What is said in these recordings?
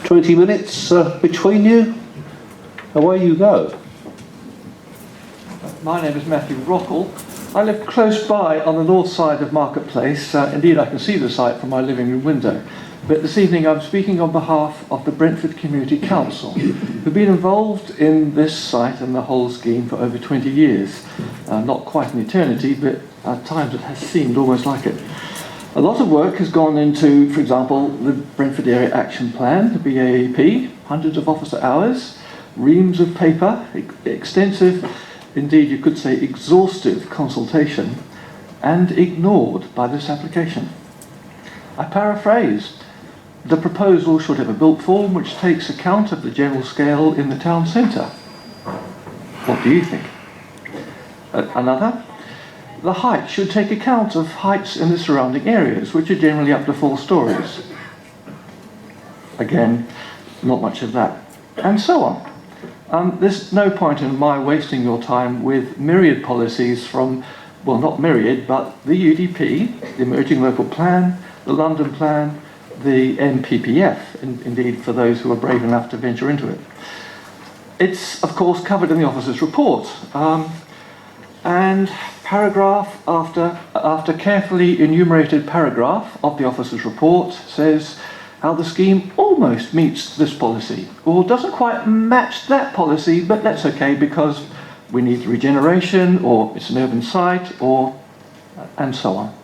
20 minutes between you, away you go. My name is Matthew Rockall. I live close by on the north side of Marketplace. Indeed, I can see the site from my living room window. But this evening I'm speaking on behalf of the Brentford Community Council, who've been involved in this site and the whole scheme for over 20 years. Not quite an eternity, but at times it has seemed almost like it. A lot of work has gone into, for example, the Brentford Area Action Plan, the BAAP, hundreds of officer hours, reams of paper, extensive, indeed you could say exhaustive consultation, and ignored by this application. I paraphrase. The proposal should have a built form which takes account of the general scale in the town centre. What do you think? Another? The height should take account of heights in the surrounding areas, which are generally up to 4 stories. Again, not much of that. And so on. There's no point in my wasting your time with myriad policies from, well, not myriad, but the UDP, the Emerging Local Plan, the London Plan, the NPPF, indeed for those who are brave enough to venture into it. It's, of course, covered in the officer's report. And paragraph after carefully enumerated paragraph of the officer's report says how the scheme almost meets this policy, or doesn't quite match that policy, but that's okay because we need regeneration, or it's an urban site, or and so on.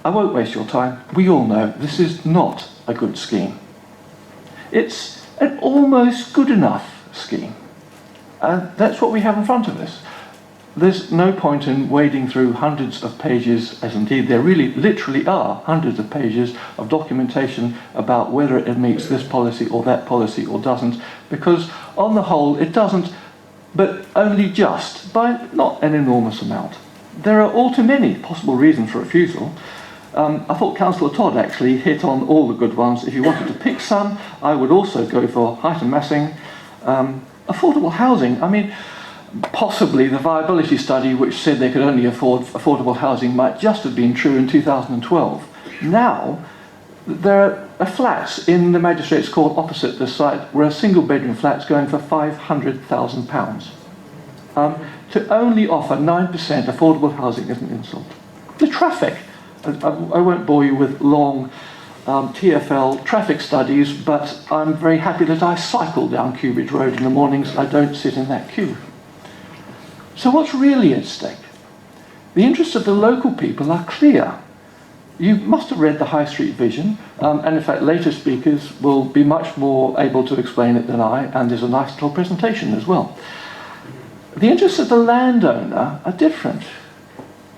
I won't waste your time. We all know this is not a good scheme. It's an almost good enough scheme. And that's what we have in front of us. There's no point in wading through hundreds of pages, as indeed there really literally are hundreds of pages of documentation about whether it meets this policy or that policy or doesn't, because on the whole it doesn't, but only just by not an enormous amount. There are all too many possible reasons for refusal. I thought Councillor Todd actually hit on all the good ones. If you wanted to pick some, I would also go for height and massing. Affordable housing, I mean, possibly the viability study which said they could only afford affordable housing might just have been true in 2012. Now, there are flats in the Magistrates' Court opposite this site where a single bedroom flat's going for £500,000. To only offer 9% affordable housing is an insult. The traffic. I won't bore you with long TfL traffic studies, but I'm very happy that I cycle down Cubridge Road in the mornings. I don't sit in that queue. So what's really at stake? The interests of the local people are clear. You must have read the High Street Vision, and in fact later speakers will be much more able to explain it than I, and there's a nice little presentation as well. The interests of the landowner are different.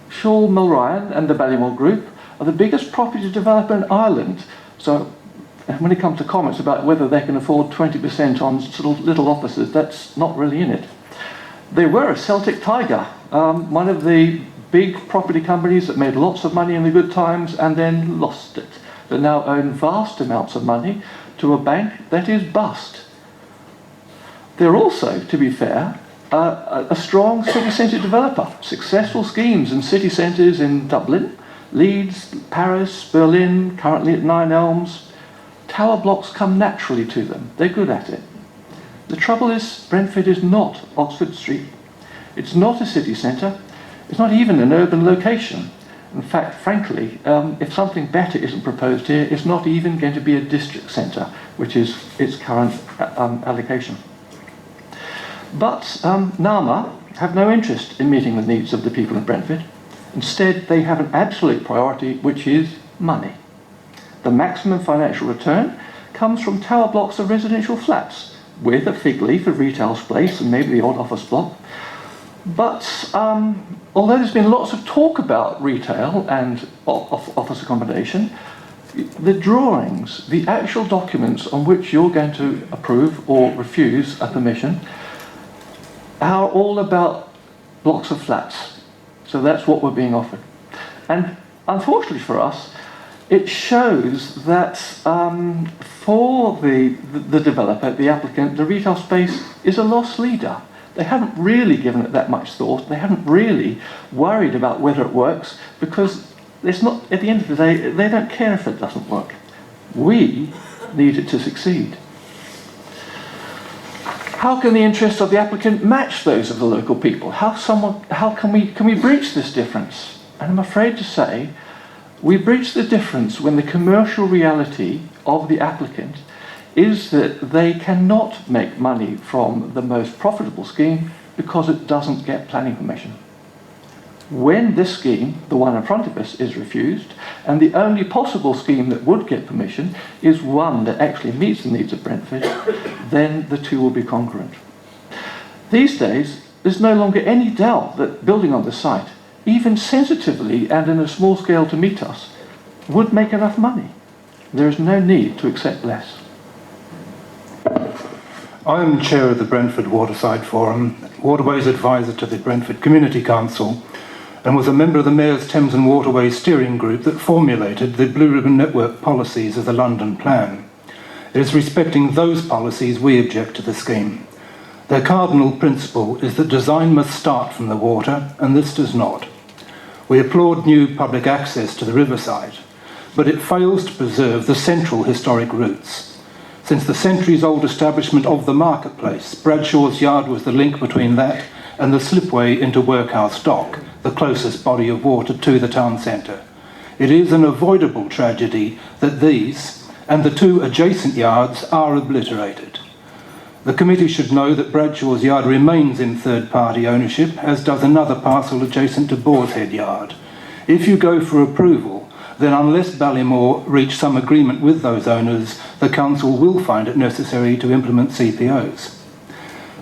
Shaw Milryan and the Ballymore Group are the biggest property developer in Ireland. So when it comes to comments about whether they can afford 20% on sort of little offices, that's not really in it. They were a Celtic tiger, one of the big property companies that made lots of money in the good times and then lost it. They now own vast amounts of money to a bank that is bust. They're also, to be fair, a strong city centre developer. Successful schemes in city centres in Dublin, Leeds, Paris, Berlin, currently at 9 Elms. Tower blocks come naturally to them. They're good at it. The trouble is, Brentford is not Oxford Street. It's not a city centre. It's not even an urban location. In fact, frankly, if something better isn't proposed here, it's not even going to be a district centre, which is its current allocation. But NAMA have no interest in meeting the needs of the people of Brentford. Instead, they have an absolute priority, which is money. The maximum financial return comes from tower blocks of residential flats, with a fig leaf of retail space and maybe the odd office block. But although there's been lots of talk about retail and office accommodation, the drawings, the actual documents on which you're going to approve or refuse a permission are all about blocks of flats. So that's what we're being offered. And unfortunately for us, it shows that for the developer, the applicant, the retail space is a lost leader. They haven't really given it that much thought. They haven't really worried about whether it works, because it's not, at the end of the day, they don't care if it doesn't work. We need it to succeed. How can the interests of the applicant match those of the local people? How can we bridge this difference? And I'm afraid to say, we bridge the difference when the commercial reality of the applicant is that they cannot make money from the most profitable scheme because it doesn't get planning permission. When this scheme, the one in front of us, is refused, and the only possible scheme that would get permission is one that actually meets the needs of Brentford, then the two will be congruent. These days, there's no longer any doubt that building on the site, even sensitively and in a small scale to meet us, would make enough money. There is no need to accept less. I am chair of the Brentford Waterside Forum, Waterways Advisor to the Brentford Community Council, and was a member of the Mayor's Thames and Waterways Steering Group that formulated the Blue Ribbon Network policies of the London Plan. It is respecting those policies we object to the scheme. Their cardinal principle is that design must start from the water, and this does not. We applaud new public access to the riverside, but it fails to preserve the central historic routes. Since the centuries-old establishment of the marketplace, Bradshaw's Yard was the link between that and the slipway into Workhouse Dock, the closest body of water to the town centre. It is an avoidable tragedy that these and the two adjacent yards are obliterated. The committee should know that Bradshaw's Yard remains in third-party ownership, as does another parcel adjacent to Boar's Head Yard. If you go for approval, then unless Ballymore reach some agreement with those owners, the council will find it necessary to implement CPOs.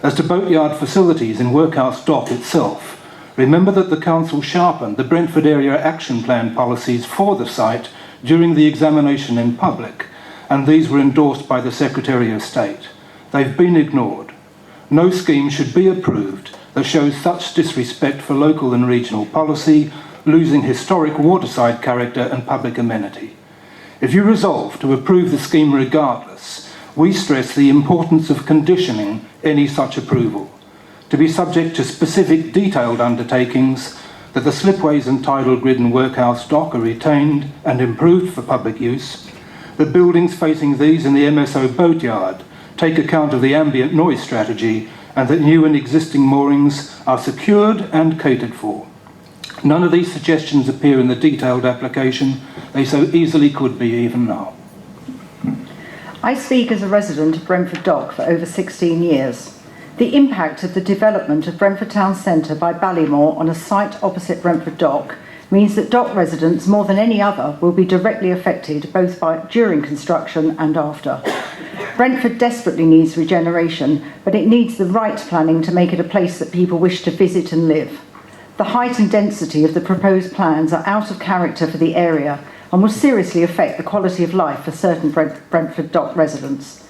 As to boatyard facilities in Workhouse Dock itself, remember that the council sharpened the Brentford Area Action Plan policies for the site during the examination in public, and these were endorsed by the Secretary of State. They've been ignored. No scheme should be approved that shows such disrespect for local and regional policy, losing historic waterside character and public amenity. If you resolve to approve the scheme regardless, we stress the importance of conditioning any such approval, to be subject to specific detailed undertakings, that the slipways and tidal grid and Workhouse Dock are retained and improved for public use, that buildings facing these in the MSO boatyard take account of the ambient noise strategy, and that new and existing moorings are secured and catered for. None of these suggestions appear in the detailed application. They so easily could be even now. I speak as a resident of Brentford Dock for over 16 years. The impact of the development of Brentford Town Centre by Ballymore on a site opposite Brentford Dock means that dock residents, more than any other, will be directly affected both during construction and after. Brentford desperately needs regeneration, but it needs the right planning to make it a place that people wish to visit and live. The height and density of the proposed plans are out of character for the area and will seriously affect the quality of life for certain Brentford Dock residents.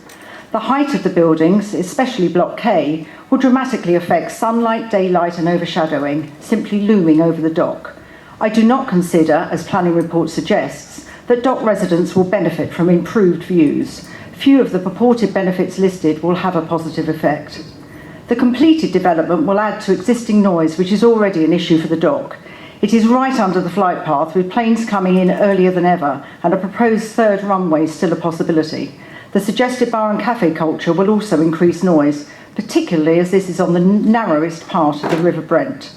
The height of the buildings, especially Block K, will dramatically affect sunlight, daylight and overshadowing, simply looming over the dock. I do not consider, as planning report suggests, that dock residents will benefit from improved views. Few of the purported benefits listed will have a positive effect. The completed development will add to existing noise, which is already an issue for the dock. It is right under the flight path, with planes coming in earlier than ever, and a proposed third runway still a possibility. The suggested bar and cafe culture will also increase noise, particularly as this is on the narrowest part of the River Brent.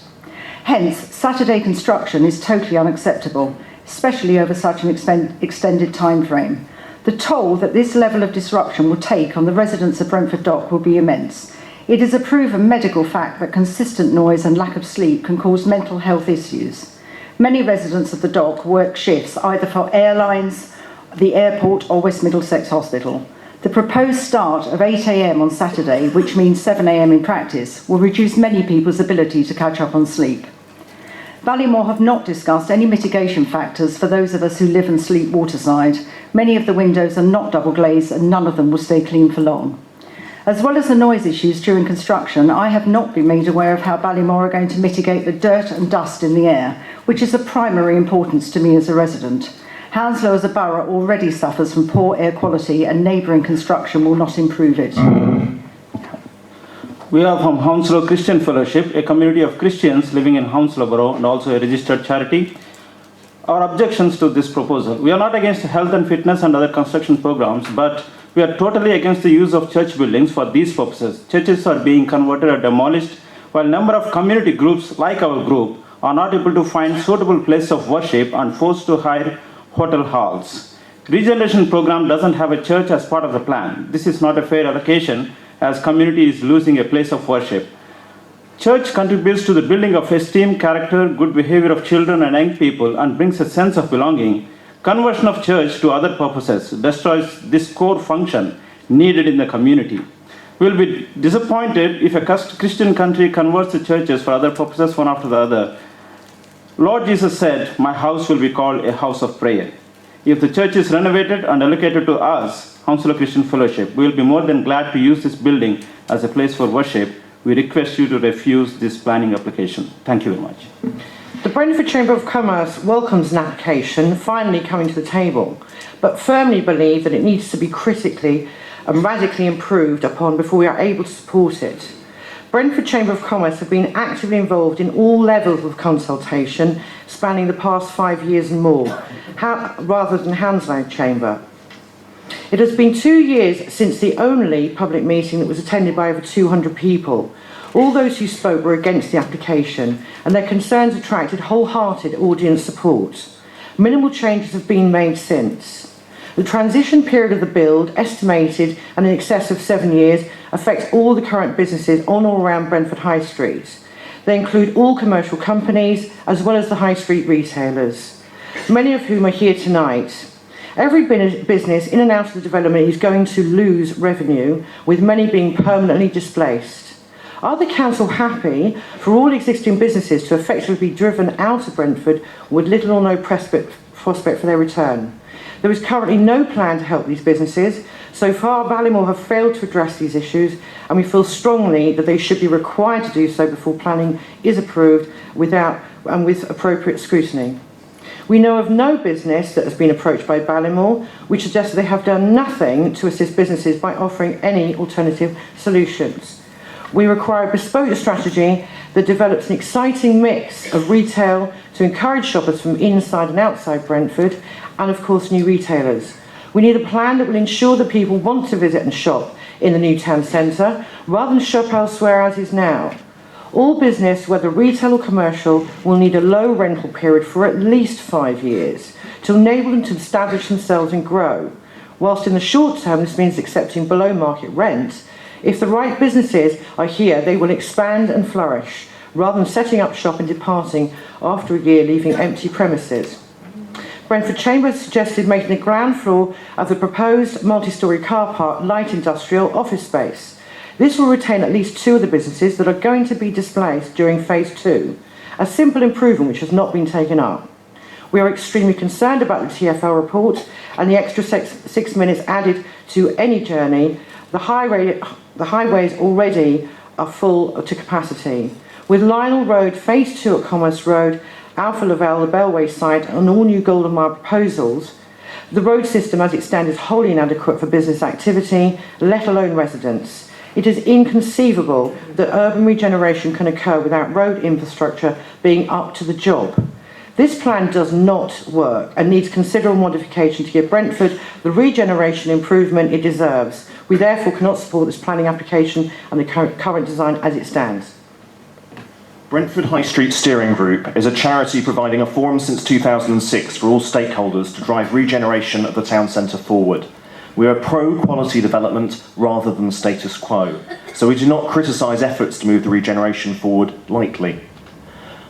Hence, Saturday construction is totally unacceptable, especially over such an extended time frame. The toll that this level of disruption will take on the residents of Brentford Dock will be immense. It is a proven medical fact that consistent noise and lack of sleep can cause mental health issues. Many residents of the dock work shifts either for airlines, the airport or West Middlesex Hospital. The proposed start of 8 a.m. on Saturday, which means 7 a.m. in practice, will reduce many people's ability to catch up on sleep. Ballymore have not discussed any mitigation factors for those of us who live and sleep waterside. Many of the windows are not double glazed and none of them will stay clean for long. As well as the noise issues during construction, I have not been made aware of how Ballymore are going to mitigate the dirt and dust in the air, which is of primary importance to me as a resident. Hounslow as a borough already suffers from poor air quality and neighbouring construction will not improve it. We are from Hounslow Christian Fellowship, a community of Christians living in Hounslow Borough and also a registered charity. Our objections to this proposal. We are not against health and fitness and other construction programs, but we are totally against the use of church buildings for these purposes. Churches are being converted or demolished, while a number of community groups like our group are not able to find suitable place of worship and forced to hire hotel halls. Regeneration program doesn't have a church as part of the plan. This is not a fair allocation as community is losing a place of worship. Church contributes to the building of esteem, character, good behavior of children and young people and brings a sense of belonging. Conversion of church to other purposes destroys this core function needed in the community. We will be disappointed if a Christian country converts the churches for other purposes one after the other. Lord Jesus said, "My house will be called a house of prayer." If the church is renovated and allocated to us, Hounslow Christian Fellowship, we will be more than glad to use this building as a place for worship. We request you to refuse this planning application. Thank you very much. The Brentford Chamber of Commerce welcomes an application finally coming to the table, but firmly believe that it needs to be critically and radically improved upon before we are able to support it. Brentford Chamber of Commerce have been actively involved in all levels of consultation spanning the past 5 years and more, rather than Hounslow Chamber. It has been 2 years since the only public meeting that was attended by over 200 people. All those who spoke were against the application, and their concerns attracted wholehearted audience support. Minimal changes have been made since. The transition period of the build, estimated and in excess of 7 years, affects all the current businesses on or around Brentford High Street. They include all commercial companies, as well as the high street retailers, many of whom are here tonight. Every business in and out of the development is going to lose revenue, with many being permanently displaced. Are the council happy for all existing businesses to effectively be driven out of Brentford with little or no prospect for their return? There is currently no plan to help these businesses. So far, Ballymore have failed to address these issues, and we feel strongly that they should be required to do so before planning is approved with appropriate scrutiny. We know of no business that has been approached by Ballymore which suggests they have done nothing to assist businesses by offering any alternative solutions. We require a bespoke strategy that develops an exciting mix of retail to encourage shoppers from inside and outside Brentford, and of course new retailers. We need a plan that will ensure that people want to visit and shop in the new town centre rather than shop elsewhere as is now. All business, whether retail or commercial, will need a low rental period for at least 5 years to enable them to establish themselves and grow. Whilst in the short term this means accepting below market rent, if the right businesses are here, they will expand and flourish, rather than setting up shop and departing after a year, leaving empty premises. Brentford Chamber has suggested making the ground floor of the proposed multi-storey car park light industrial office space. This will retain at least 2 of the businesses that are going to be displaced during phase 2, a simple improvement which has not been taken up. We are extremely concerned about the TfL report and the extra 6 minutes added to any journey. The highways already are full to capacity. With Lionel Road, phase 2 at Commerce Road, Alpha Lavelle, the Bellway site, and all new Golden Mile proposals, the road system as it stands is wholly inadequate for business activity, let alone residents. It is inconceivable that urban regeneration can occur without road infrastructure being up to the job. This plan does not work and needs considerable modification to give Brentford the regeneration improvement it deserves. We therefore cannot support this planning application and the current design as it stands. Brentford High Street Steering Group is a charity providing a forum since 2006 for all stakeholders to drive regeneration of the town centre forward. We are pro-quality development rather than status quo, so we do not criticise efforts to move the regeneration forward lightly.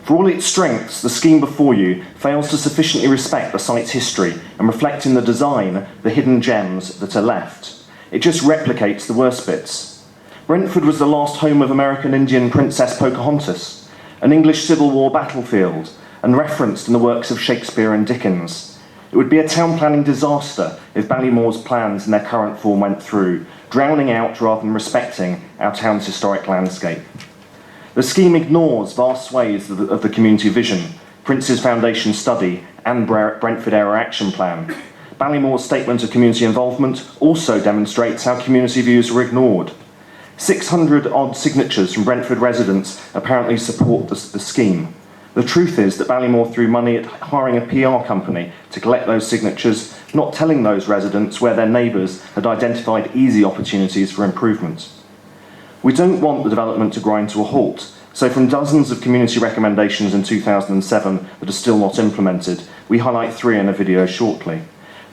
For all its strengths, the scheme before you fails to sufficiently respect the site's history and reflect in the design the hidden gems that are left. It just replicates the worst bits. Brentford was the last home of American Indian Princess Pocahontas, an English Civil War battlefield, and referenced in the works of Shakespeare and Dickens. It would be a town planning disaster if Ballymore's plans in their current form went through, drowning out rather than respecting our town's historic landscape. The scheme ignores vast swathes of the community vision, Prince's Foundation study, and Brentford Area Action Plan. Ballymore's statement of community involvement also demonstrates how community views were ignored. 600-odd signatures from Brentford residents apparently support the scheme. The truth is that Ballymore threw money at hiring a PR company to collect those signatures, not telling those residents where their neighbours had identified easy opportunities for improvement. We don't want the development to grind to a halt, so from dozens of community recommendations in 2007 that are still not implemented, we highlight 3 in a video shortly.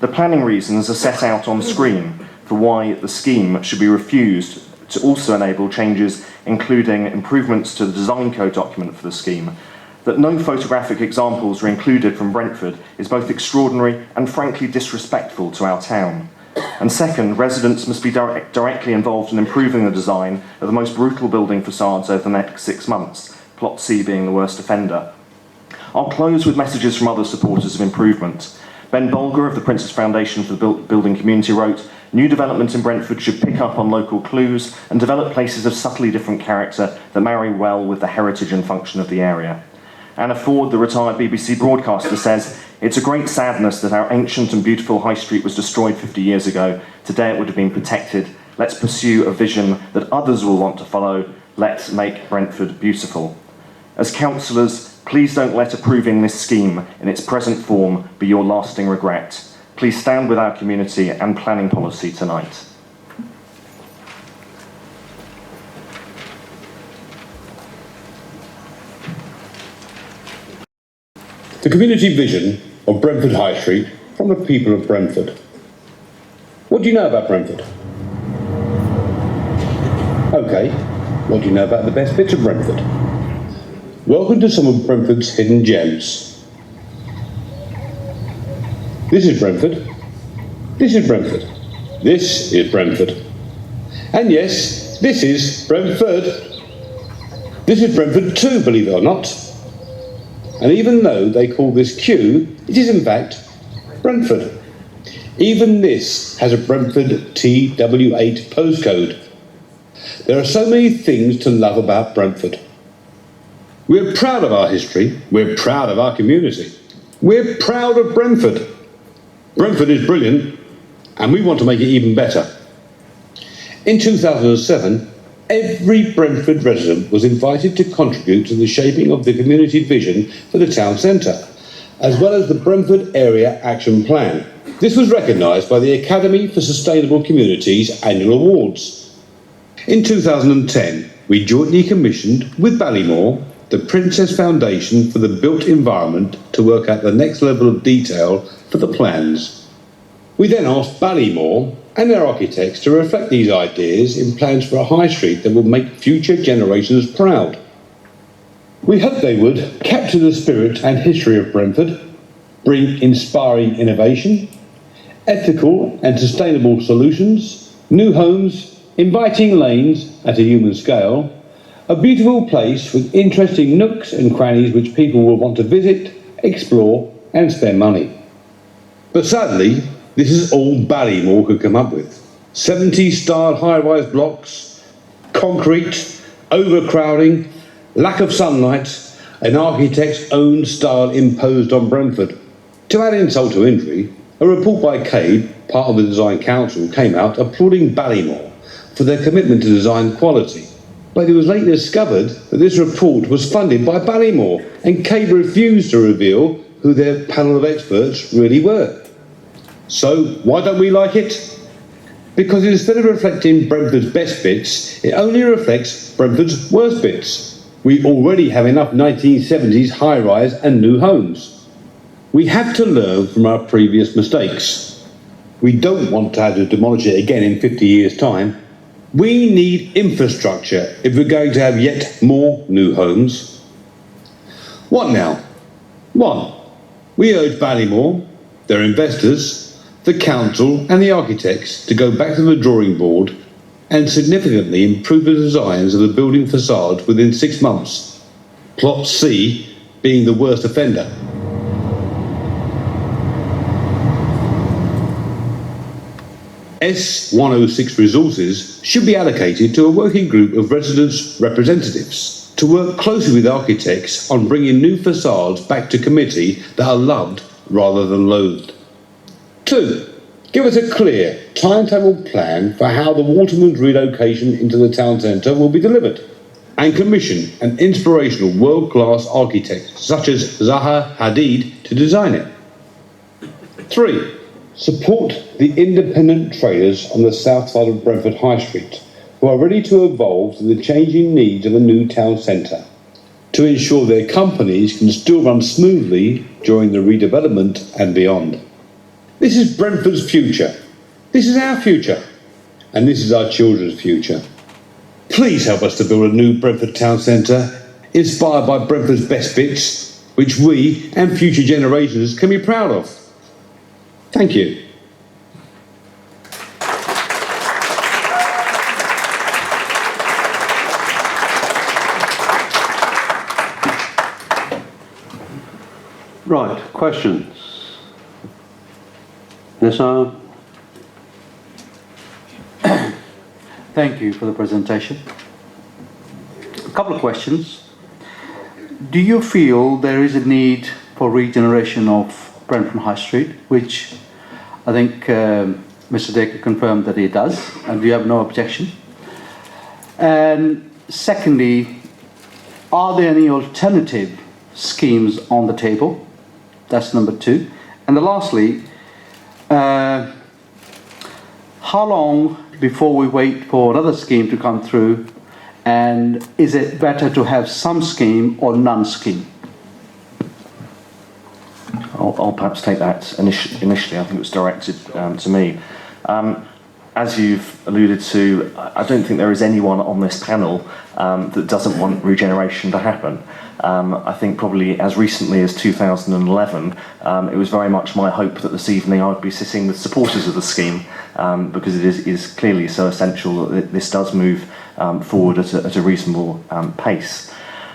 The planning reasons are set out on screen for why the scheme should be refused to also enable changes including improvements to the design code document for the scheme. That no photographic examples are included from Brentford is both extraordinary and frankly disrespectful to our town. And second, residents must be directly involved in improving the design of the most brutal building facades over the next 6 months, Plot C being the worst offender. I'll close with messages from other supporters of improvement. Ben Bolger of the Princess Foundation for the Building Community wrote, "New development in Brentford should pick up on local clues and develop places of subtly different character that marry well with the heritage and function of the area." Anna Ford, the retired BBC broadcaster, says, "It's a great sadness that our ancient and beautiful high street was destroyed 50 years ago. Today it would have been protected. Let's pursue a vision that others will want to follow. Let's make Brentford beautiful." As councillors, please don't let approving this scheme in its present form be your lasting regret. Please stand with our community and planning policy tonight. The community vision of Brentford High Street from the people of Brentford. What do you know about Brentford? Okay, what do you know about the best bits of Brentford? Welcome to some of Brentford's hidden gems. This is Brentford. This is Brentford. This is Brentford. And yes, this is Brentford. This is Brentford too, believe it or not. And even though they call this Kew, it is in fact Brentford. Even this has a Brentford TW8 postcode. There are so many things to love about Brentford. We're proud of our history, we're proud of our community. We're proud of Brentford. Brentford is brilliant, and we want to make it even better. In 2007, every Brentford resident was invited to contribute to the shaping of the community vision for the town centre, as well as the Brentford Area Action Plan. This was recognised by the Academy for Sustainable Communities annual awards. In 2010, we jointly commissioned with Ballymore the Princess Foundation for the Built Environment to work out the next level of detail for the plans. We then asked Ballymore and their architects to reflect these ideas in plans for a high street that will make future generations proud. We hoped they would capture the spirit and history of Brentford, bring inspiring innovation, ethical and sustainable solutions, new homes, inviting lanes at a human scale, a beautiful place with interesting nooks and crannies which people will want to visit, explore and spend money. But sadly, this is all Ballymore could come up with. 70s-style high-rise blocks, concrete, overcrowding, lack of sunlight, an architect's own style imposed on Brentford. To add insult to injury, a report by Cade, part of the Design Council, came out applauding Ballymore for their commitment to design quality. But it was later discovered that this report was funded by Ballymore, and Cade refused to reveal who their panel of experts really were. So, why don't we like it? Because instead of reflecting Brentford's best bits, it only reflects Brentford's worst bits. We already have enough 1970s high-rise and new homes. We have to learn from our previous mistakes. We don't want to have to demolish it again in 50 years' time. We need infrastructure if we're going to have yet more new homes. What now? 1. We urge Ballymore, their investors, the council and the architects to go back to the drawing board and significantly improve the designs of the building facades within 6 months. Plot C being the worst offender. S106 resources should be allocated to a working group of residents' representatives to work closely with architects on bringing new facades back to committee that are loved rather than loathed. 2. Give us a clear timetable plan for how the Waterman's relocation into the town centre will be delivered. and commission an inspirational world-class architect such as Zaha Hadid to design it. 3. Support the independent traders on the south side of Brentford High Street who are ready to evolve to the changing needs of a new town centre to ensure their companies can still run smoothly during the redevelopment and beyond. This is Brentford's future. This is our future. And this is our children's future. Please help us to build a new Brentford town centre inspired by Brentford's best bits, which we and future generations can be proud of. Thank you. Right, questions? Nissa? Thank you for the presentation. A couple of questions. Do you feel there is a need for regeneration of Brentford High Street, which I think Mr. Dacre confirmed that he does, and we have no objection? And secondly, are there any alternative schemes on the table? That's number 2. And lastly, how long before we wait for another scheme to come through, and is it better to have some scheme or none scheme? I'll perhaps take that initially. I think it was directed to me. As you've alluded to, I don't think there is anyone on this panel that doesn't want regeneration to happen. I think probably as recently as 2011, it was very much my hope that this evening I would be sitting with supporters of the scheme, because it is clearly so essential that this does move forward at a reasonable pace.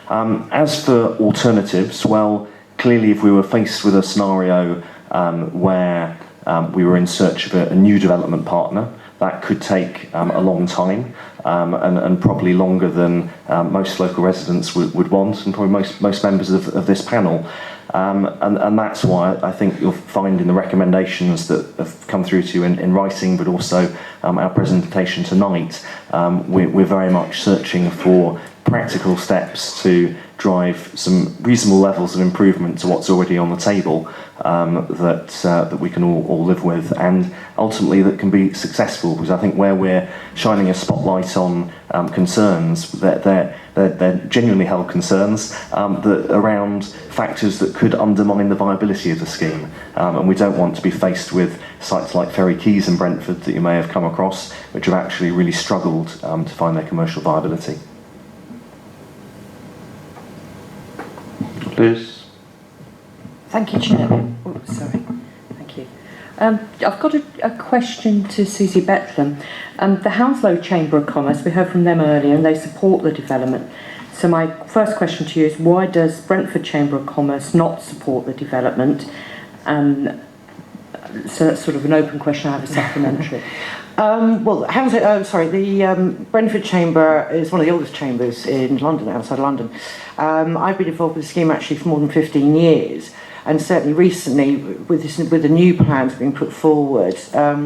As for alternatives, well, clearly if we were faced with a scenario where we were in search of a new development partner, that could take a long time, and probably longer than most local residents would want, and probably most members of this panel. And that's why I think you'll find in the recommendations that have come through to you in writing, but also our presentation tonight, we're very much searching for practical steps to drive some reasonable levels of improvement to what's already on the table, that we can all live with, and ultimately that can be successful, because I think where we're shining a spotlight on concerns, that they're genuinely held concerns that around factors that could undermine the viability of the scheme, and we don't want to be faced with sites like Ferry Quays in Brentford that you may have come across, which have actually really struggled to find their commercial viability. Liz? Thank you, Chair. Oh, sorry. Thank you. I've got a question to Susie Bethlem. The Hounslow Chamber of Commerce, we heard from them earlier, and they support the development. So my first question to you is, why does Brentford Chamber of Commerce not support the development? So that's sort of an open question. I have a supplementary. The Brentford Chamber is one of the oldest chambers in London, outside London. I've been involved with the scheme actually for more than 15 years, and certainly recently, with the new plans being put forward,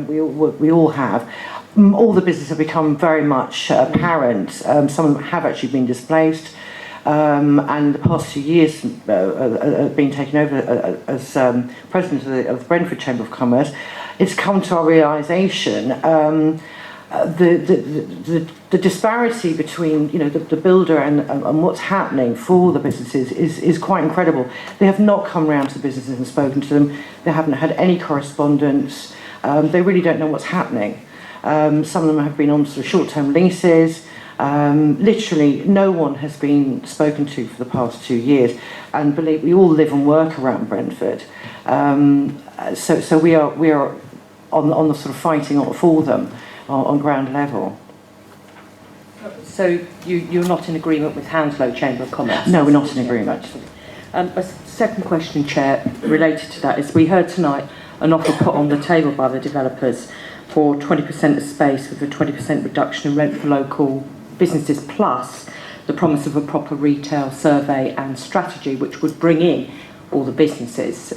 we all have. All the businesses have become very much apparent. Some of them have actually been displaced, and the past 2 years have been taken over as president of the Brentford Chamber of Commerce. It's come to our realisation the disparity between the builder and what's happening for the businesses is quite incredible. They have not come round to the businesses and spoken to them. They haven't had any correspondence. They really don't know what's happening. Some of them have been on sort of short-term leases. Literally no one has been spoken to for the past 2 years, and believe we all live and work around Brentford. So we are on the sort of fighting for them on ground level. So you're not in agreement with Hounslow Chamber of Commerce? No, we're not in agreement. A second question, Chair, related to that is, we heard tonight an offer put on the table by the developers for 20% of space with a 20% reduction in rent for local businesses, plus the promise of a proper retail survey and strategy which would bring in all the businesses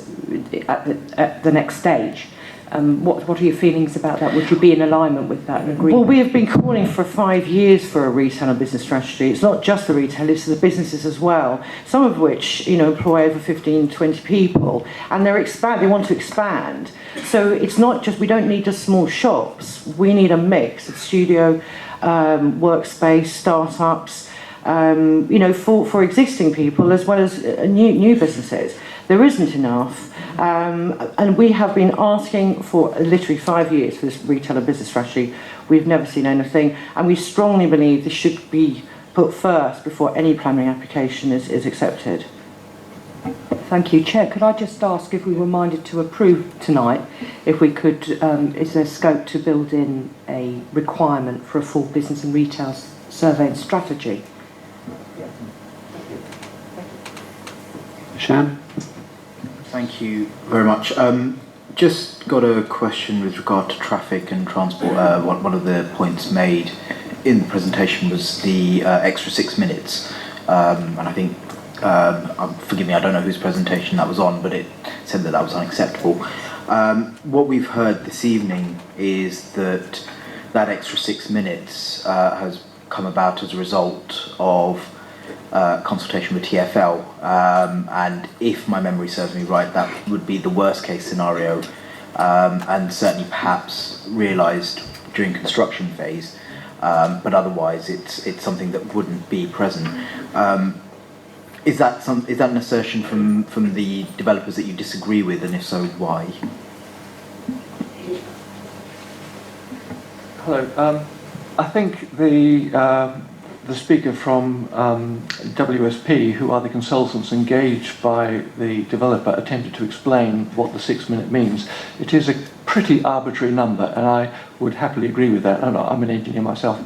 at the next stage. What are your feelings about that? Would you be in alignment with that and agree? Well, we have been calling for 5 years for a retail and business strategy. It's not just the retailers, it's the businesses as well, some of which, employ over 15, 20 people, and they want to expand. So it's not just, we don't need just small shops, we need a mix of studio, workspace, startups, for existing people as well as new businesses. There isn't enough. And we have been asking for literally 5 years for this retail and business strategy. We've never seen anything, and we strongly believe this should be put first before any planning application is accepted. Thank you. Chair, could I just ask if we were minded to approve tonight, if we could, is there scope to build in a requirement for a full business and retail survey and strategy? Shan? Thank you very much. Just got a question with regard to traffic and transport. One of the points made in the presentation was the extra 6 minutes. And I think, forgive me, I don't know whose presentation that was on, but it said that was unacceptable. What we've heard this evening is that extra 6 minutes has come about as a result of consultation with TfL, and if my memory serves me right, that would be the worst case scenario, and certainly perhaps realised during construction phase, but otherwise it's something that wouldn't be present. Is that an assertion from the developers that you disagree with, and if so, why? Hello. I think the speaker from WSP, who are the consultants engaged by the developer, attempted to explain what the 6 minute means. It is a pretty arbitrary number, and I would happily agree with that. I'm an engineer myself.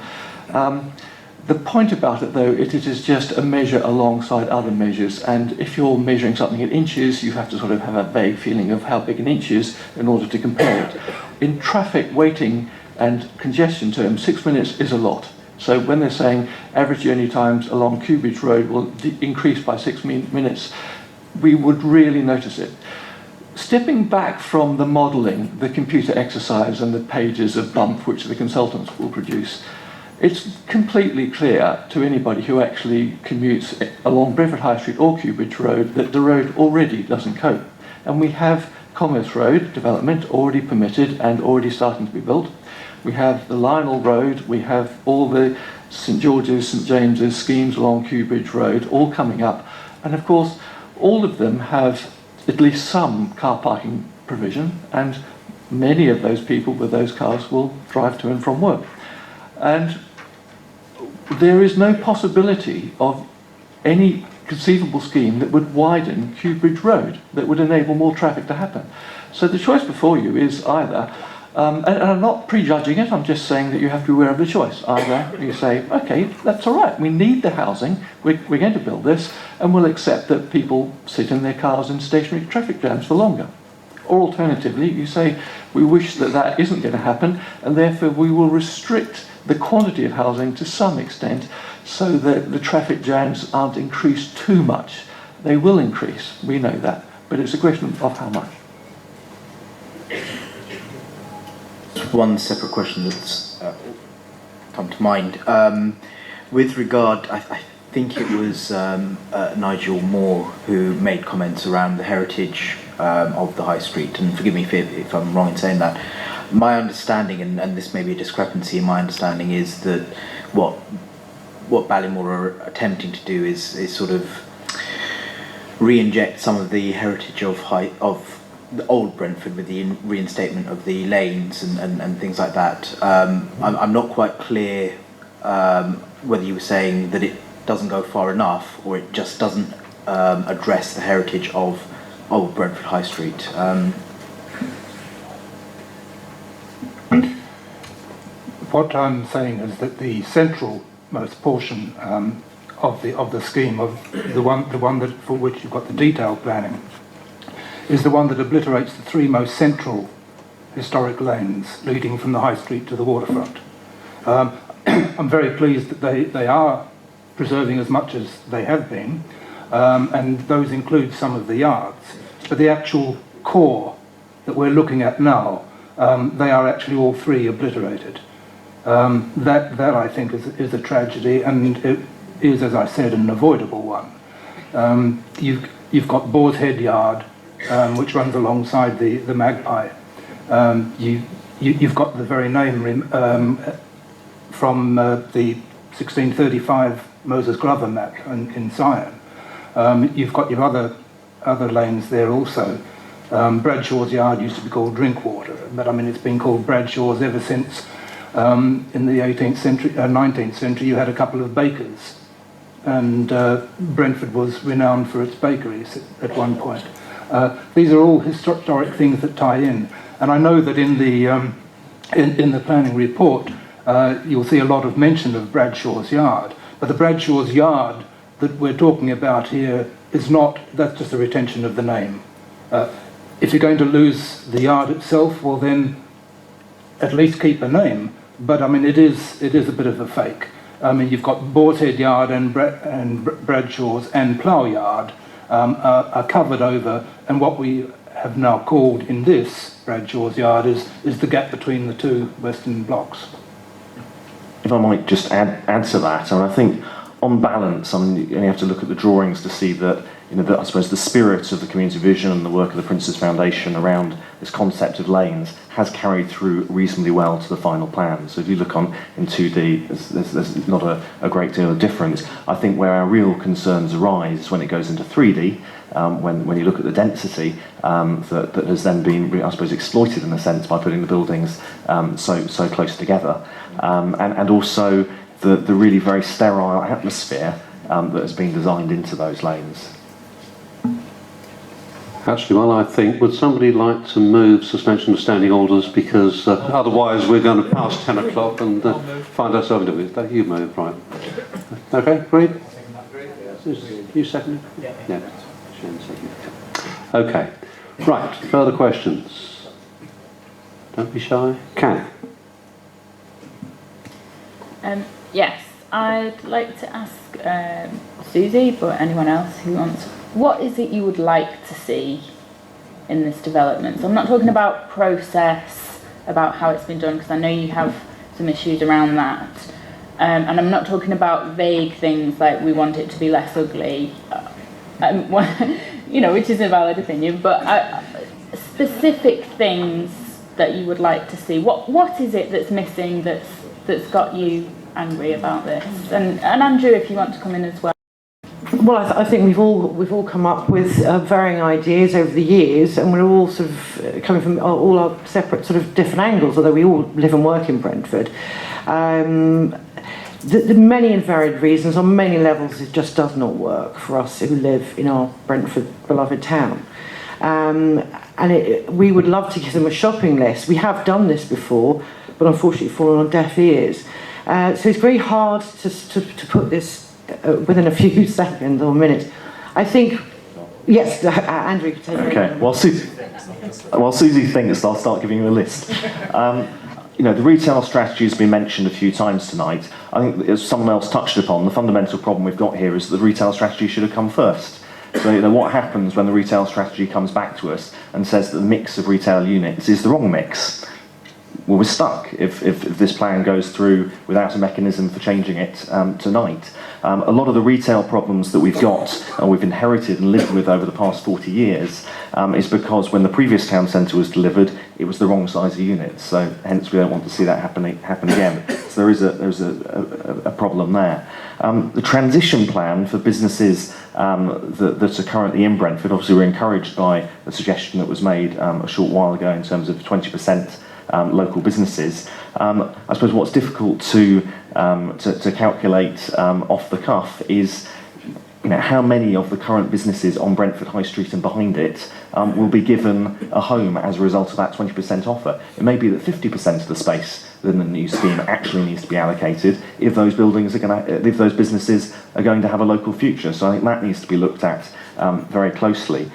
The point about it, though, it is just a measure alongside other measures, and if you're measuring something in inches, you have to sort of have a vague feeling of how big an inch is in order to compare it. In traffic waiting and congestion terms, 6 minutes is a lot. So when they're saying average journey times along Cubridge Road will increase by 6 minutes, we would really notice it. Stepping back from the modelling, the computer exercise and the pages of bump which the consultants will produce, it's completely clear to anybody who actually commutes along Brentford High Street or Cubridge Road that the road already doesn't cope. And we have Commerce Road development already permitted and already starting to be built. We have the Lionel Road, we have all the St George's, St James's schemes along Cubridge Road, all coming up. And of course, all of them have at least some car parking provision, and many of those people with those cars will drive to and from work. And there is no possibility of any conceivable scheme that would widen Cubridge Road, that would enable more traffic to happen. So the choice before you is either, and I'm not prejudging it, I'm just saying that you have to be aware of the choice. Either you say, okay, that's all right, we need the housing, we're going to build this, and we'll accept that people sit in their cars in stationary traffic jams for longer. Or alternatively, you say, we wish that that isn't going to happen, and therefore we will restrict the quantity of housing to some extent so that the traffic jams aren't increased too much. They will increase, we know that, but it's a question of how much. One separate question that's come to mind. With regard, I think it was Nigel Moore who made comments around the heritage of the High Street, and forgive me if I'm wrong in saying that. My understanding, and this may be a discrepancy in my understanding, is that what Ballymore are attempting to do is sort of re-inject some of the heritage of the old Brentford with the reinstatement of the lanes and things like that. I'm not quite clear whether you were saying that it doesn't go far enough or it just doesn't address the heritage of old Brentford High Street. What I'm saying is that the centralmost portion of the scheme, of the one that for which you've got the detailed planning, is the one that obliterates the three most central historic lanes leading from the High Street to the waterfront. I'm very pleased that they are preserving as much as they have been, and those include some of the yards. But the actual core that we're looking at now they are actually all three obliterated. That I think is a tragedy, and it is, as I said, an avoidable one. You've got Boar's Head Yard, which runs alongside the Magpie. You've got the very name from the 1635 Moses Glover map in Sion. You've got your other lanes there also. Bradshaw's Yard used to be called Drinkwater, but I mean it's been called Bradshaw's ever since. In the 18th century, 19th century, you had a couple of bakers, and Brentford was renowned for its bakeries at one point. These are all historic things that tie in, and I know that in the planning report you'll see a lot of mention of Bradshaw's Yard, but the Bradshaw's Yard that we're talking about here is not, that's just a retention of the name. If you're going to lose the yard itself, well then at least keep a name, but I mean it is a bit of a fake. I mean you've got Boar's Head Yard and Bradshaw's and Plough Yard are covered over, and what we have now called in this Bradshaw's Yard is the gap between the two western blocks. If I might just add to that, I think on balance, I mean, you only have to look at the drawings to see that, I suppose the spirit of the community vision and the work of the Prince's Foundation around this concept of lanes has carried through reasonably well to the final plan. So if you look in 2D, there's not a great deal of difference. I think where our real concerns arise is when it goes into 3D, when you look at the density that has then been, I suppose, exploited in a sense by putting the buildings so close together, and also the really very sterile atmosphere that has been designed into those lanes. Actually, well, I think, would somebody like to move suspension of standing orders, because otherwise we're going to pass 10 o'clock and find ourselves in it. You move, right. Okay, agreed? You seconded? Yeah. Okay, right, further questions? Don't be shy. Kath? Yes, I'd like to ask Susie, but anyone else who wants, what is it you would like to see in this development? So I'm not talking about process, about how it's been done, because I know you have some issues around that. And I'm not talking about vague things like we want it to be less ugly, which is a valid opinion, but specific things that you would like to see. What is it that's missing that's got you angry about this? And Andrew, if you want to come in as well. Well, I think we've all come up with varying ideas over the years, and we're all sort of coming from all our separate sort of different angles, although we all live and work in Brentford. The many and varied reasons, on many levels, it just does not work for us who live in our Brentford beloved town. We would love to give them a shopping list. We have done this before, but unfortunately fallen on deaf ears. So it's very hard to put this within a few seconds or minutes. I think, yes, Andrew could take it. Okay, while Susie thinks, I'll start giving you a list. The retail strategy has been mentioned a few times tonight. I think, as someone else touched upon, the fundamental problem we've got here is that the retail strategy should have come first. So what happens when the retail strategy comes back to us and says that the mix of retail units is the wrong mix? Well, we're stuck if this plan goes through without a mechanism for changing it tonight. A lot of the retail problems that we've got and we've inherited and lived with over the past 40 years is because when the previous town centre was delivered, it was the wrong size of units. So hence we don't want to see that happen again. So there is a problem there. The transition plan for businesses that are currently in Brentford, obviously we're encouraged by the suggestion that was made a short while ago in terms of 20% local businesses. I suppose what's difficult to calculate off the cuff is how many of the current businesses on Brentford High Street and behind it will be given a home as a result of that 20% offer. It may be that 50% of the space within the new scheme actually needs to be allocated if those businesses are going to have a local future. So I think that needs to be looked at very closely.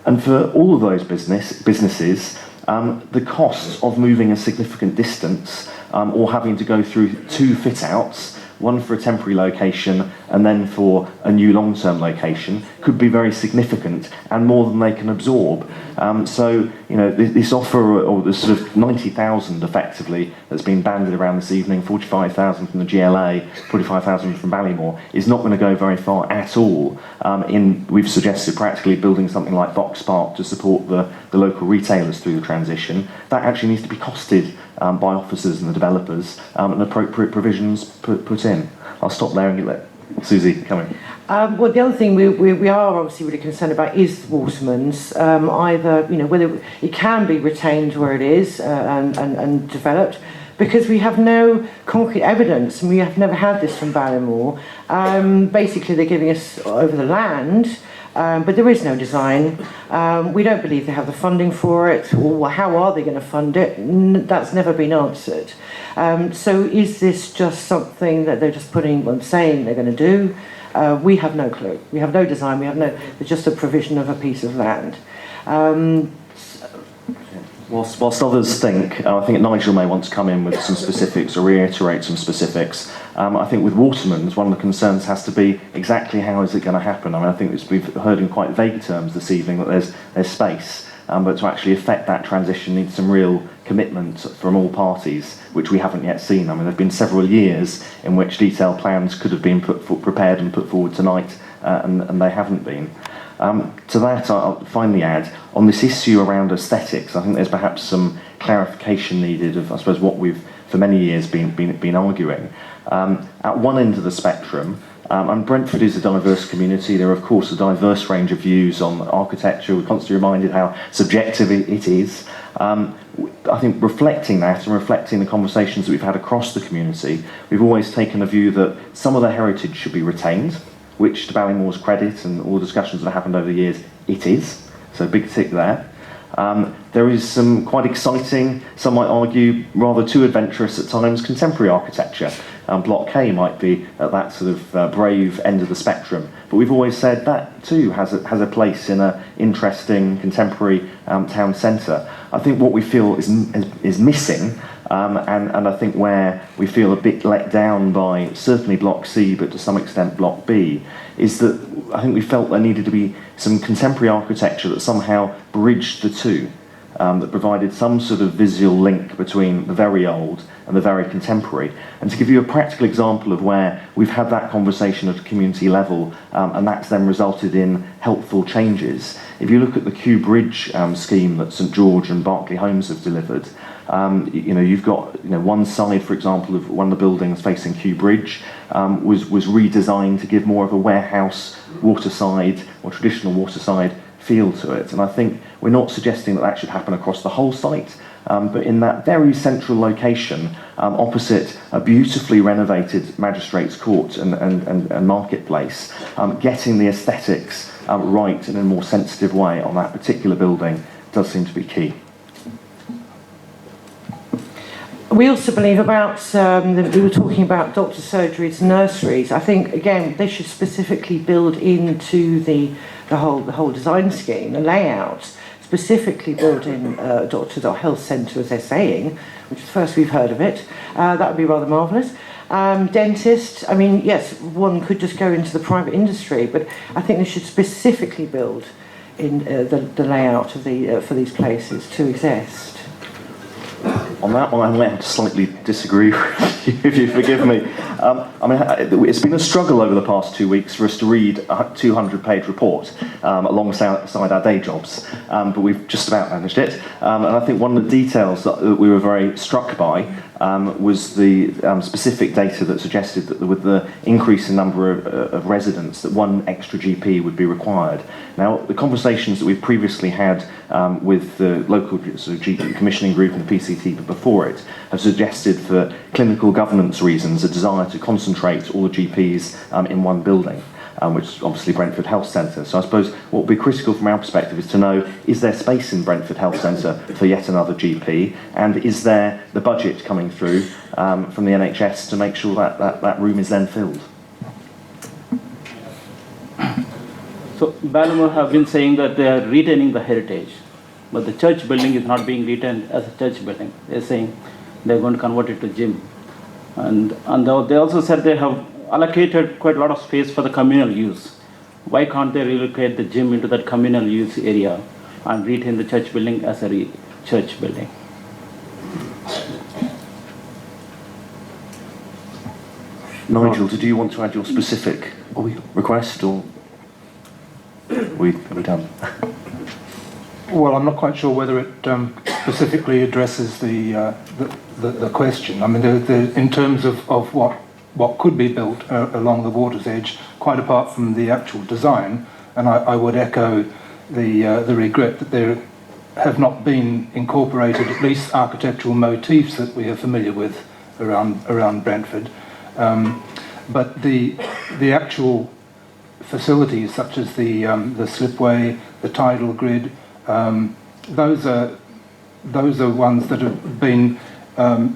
And for all of those businesses, the cost of moving a significant distance or having to go through two fit-outs, one for a temporary location and then for a new long-term location, could be very significant and more than they can absorb. So this offer, or this sort of 90,000 effectively that's been banded around this evening, 45,000 from the GLA, 45,000 from Ballymore, is not going to go very far at all. We've suggested practically building something like Box Park to support the local retailers through the transition. That actually needs to be costed by officers and the developers, and appropriate provisions put in. I'll stop there and let Susie come in. Well, the other thing we are obviously really concerned about is Waterman's. Either, whether it can be retained where it is and developed, because we have no concrete evidence, and we have never had this from Ballymore. Basically, they're giving us over the land, but there is no design. We don't believe they have the funding for it, or how are they going to fund it? That's never been answered. So is this just something that they're just saying they're going to do? We have no clue. We have no design. It's just a provision of a piece of land. Whilst others think, I think Nigel may want to come in with some specifics or reiterate some specifics. I think with Waterman's, one of the concerns has to be exactly how is it going to happen. I think we've heard in quite vague terms this evening that there's space, but to actually effect that transition needs some real commitment from all parties, which we haven't yet seen. There have been several years in which detailed plans could have been prepared and put forward tonight, and they haven't been. To that, I'll finally add, on this issue around aesthetics, I think there's perhaps some clarification needed of, I suppose, what we've for many years been arguing. At one end of the spectrum, and Brentford is a diverse community. There are, of course, a diverse range of views on architecture. We're constantly reminded how subjective it is. I think reflecting that and reflecting the conversations that we've had across the community, we've always taken a view that some of the heritage should be retained, which to Ballymore's credit and all the discussions that have happened over the years, it is. So big tick there. There is some quite exciting, some might argue rather too adventurous at times, contemporary architecture. Block K might be at that sort of brave end of the spectrum. But we've always said that too has a place in an interesting contemporary town centre. I think what we feel is missing, and I think where we feel a bit let down by certainly Block C, but to some extent Block B, is that I think we felt there needed to be some contemporary architecture that somehow bridged the two, that provided some sort of visual link between the very old and the very contemporary. And to give you a practical example of where we've had that conversation at a community level, and that's then resulted in helpful changes. If you look at the Kew Bridge scheme that St George and Berkeley Homes have delivered, you've got one side, for example, of one of the buildings facing Kew Bridge was redesigned to give more of a warehouse, waterside, or traditional waterside feel to it. And I think we're not suggesting that should happen across the whole site, but in that very central location, opposite a beautifully renovated Magistrates Court and marketplace, getting the aesthetics right in a more sensitive way on that particular building does seem to be key. We also believe about, we were talking about doctor surgeries, nurseries. I think, again, they should specifically build into the whole design scheme, the layout, specifically build in doctors or health centre, as they're saying, which is the first we've heard of it. That would be rather marvellous. Dentist, I mean, yes, one could just go into the private industry, but I think they should specifically build in the layout of for these places to exist. On that one, I might have to slightly disagree with you, if you forgive me. It's been a struggle over the past 2 weeks for us to read a 200-page report alongside our day jobs, but we've just about managed it. And I think one of the details that we were very struck by was the specific data that suggested that with the increase in number of residents, that one extra GP would be required. Now, the conversations that we've previously had with the local sort of GP commissioning group and the PCT before it have suggested, for clinical governance reasons, a desire to concentrate all the GPs in one building, which is obviously Brentford Health Centre. So I suppose what would be critical from our perspective is to know, is there space in Brentford Health Centre for yet another GP, and is there the budget coming through from the NHS to make sure that room is then filled? So Ballymore have been saying that they are retaining the heritage, but the church building is not being retained as a church building. They're saying they're going to convert it to gym. And they also said they have allocated quite a lot of space for the communal use. Why can't they relocate the gym into that communal use area and retain the church building as a church building. Nigel, did you want to add your specific request, or are we done? Well, I'm not quite sure whether it specifically addresses the question. I mean, in terms of what could be built along the water's edge, quite apart from the actual design, and I would echo the regret that there have not been incorporated at least architectural motifs that we are familiar with around Brentford. But the actual facilities, such as the slipway, the tidal grid, those are ones that have been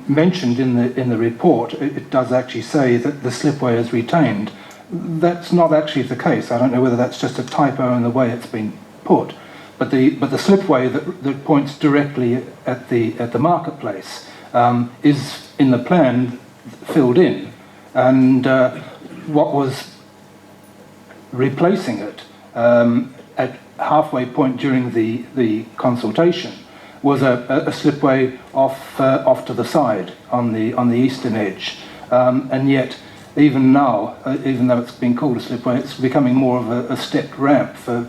mentioned in the report. It does actually say that the slipway is retained. That's not actually the case. I don't know whether that's just a typo in the way it's been put. But the slipway that points directly at the marketplace is in the plan filled in, and what was replacing it at halfway point during the consultation was a slipway off to the side on the eastern edge, and yet even now, even though it's been called a slipway, it's becoming more of a stepped ramp for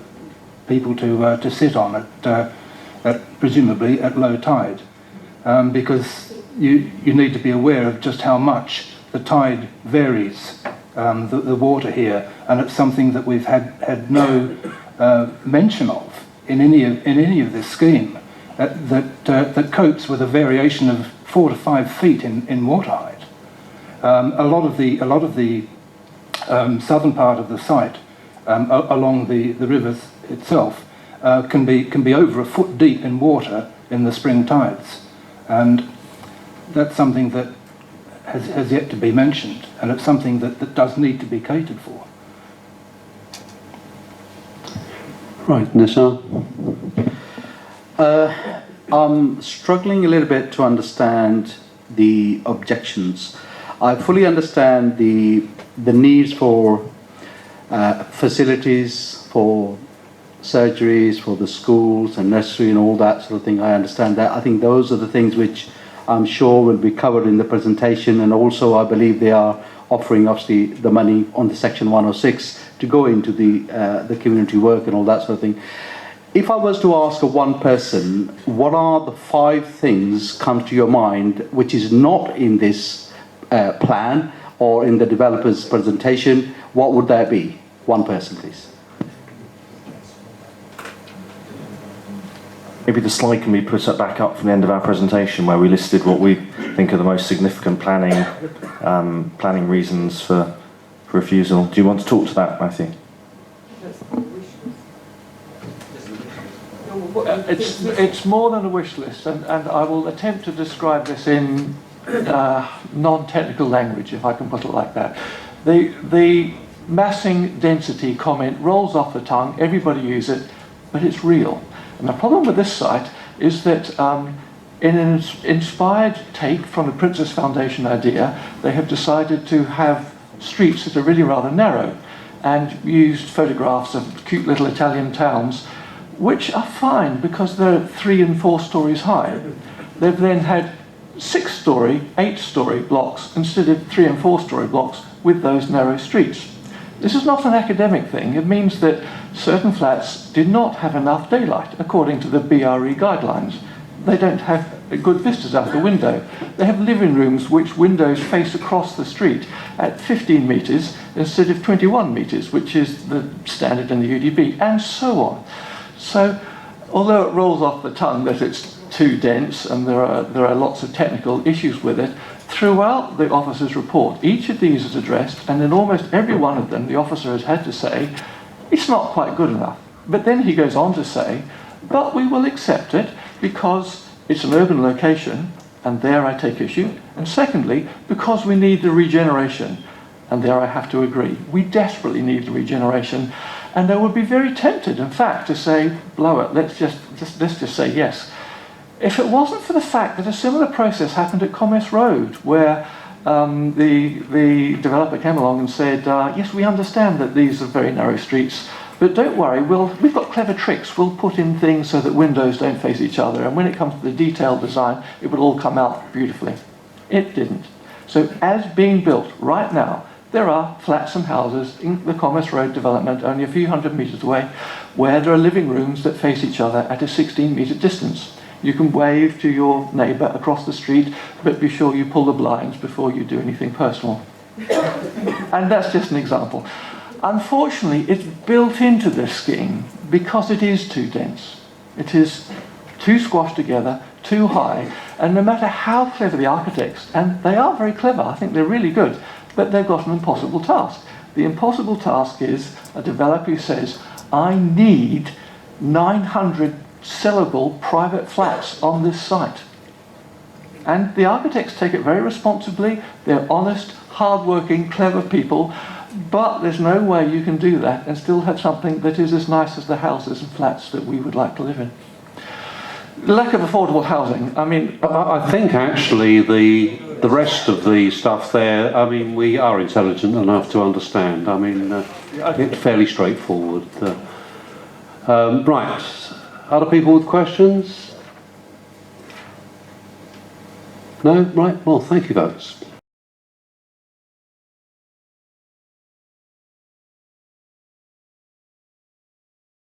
people to sit on at presumably at low tide, because you need to be aware of just how much the tide varies the water here, and it's something that we've had no mention of in any of this scheme that copes with a variation of 4 to 5 feet in water height. A lot of the southern part of the site along the rivers itself can be over a foot deep in water in the spring tides, and that's something that has yet to be mentioned, and it's something that does need to be catered for. Right, Nissa. I'm struggling a little bit to understand the objections. I fully understand the needs for facilities, for surgeries, for the schools and nursery and all that sort of thing. I understand that. I think those are the things which I'm sure will be covered in the presentation, and also I believe they are offering obviously the money on the section 106 to go into the community work and all that sort of thing. If I was to ask one person, what are the 5 things come to your mind which is not in this plan or in the developer's presentation, what would that be? One person, please. Maybe the slide can be put back up from the end of our presentation, where we listed what we think are the most significant planning reasons for refusal. Do you want to talk to that, Matthew? It's more than a wish list, and I will attempt to describe this in non-technical language, if I can put it like that. The massing density comment rolls off the tongue, everybody uses it, but it's real. And the problem with this site is that in an inspired take from the Princess Foundation idea, they have decided to have streets that are really rather narrow, and used photographs of cute little Italian towns, which are fine because they're 3 and 4 stories high. They've then had 6-story, 8-story blocks instead of 3 and 4-story blocks with those narrow streets. This is not an academic thing. It means that certain flats did not have enough daylight according to the BRE guidelines. They don't have good vistas out the window. They have living rooms which windows face across the street at 15 metres instead of 21 metres, which is the standard in the UDB, and so on. So, although it rolls off the tongue that it's too dense and there are lots of technical issues with it, throughout the officer's report, each of these is addressed, and in almost every one of them, the officer has had to say, it's not quite good enough. But then he goes on to say, but we will accept it because it's an urban location, and there I take issue. And secondly, because we need the regeneration, and there I have to agree. We desperately need the regeneration, and I would be very tempted, in fact, to say, blow it, let's just say yes. If it wasn't for the fact that a similar process happened at Commerce Road, where the developer came along and said, yes, we understand that these are very narrow streets, But don't worry, we've got clever tricks. We'll put in things so that windows don't face each other, and when it comes to the detailed design, it will all come out beautifully. It didn't. So as being built right now, there are flats and houses in the Commerce Road development only a few hundred metres away where there are living rooms that face each other at a 16-metre distance. You can wave to your neighbour across the street, but be sure you pull the blinds before you do anything personal. And that's just an example. Unfortunately, it's built into this scheme because it is too dense. It is too squashed together, too high, and no matter how clever the architects, and they are very clever, I think they're really good, but they've got an impossible task. The impossible task is a developer who says, I need 900 sellable private flats on this site. And the architects take it very responsibly. They're honest, hard-working, clever people, but there's no way you can do that and still have something that is as nice as the houses and flats that we would like to live in. Lack of affordable housing. I mean, I think actually the rest of the stuff there, I mean, we are intelligent enough to understand. I mean, it's fairly straightforward. Right, other people with questions? No? Right, well, thank you, folks.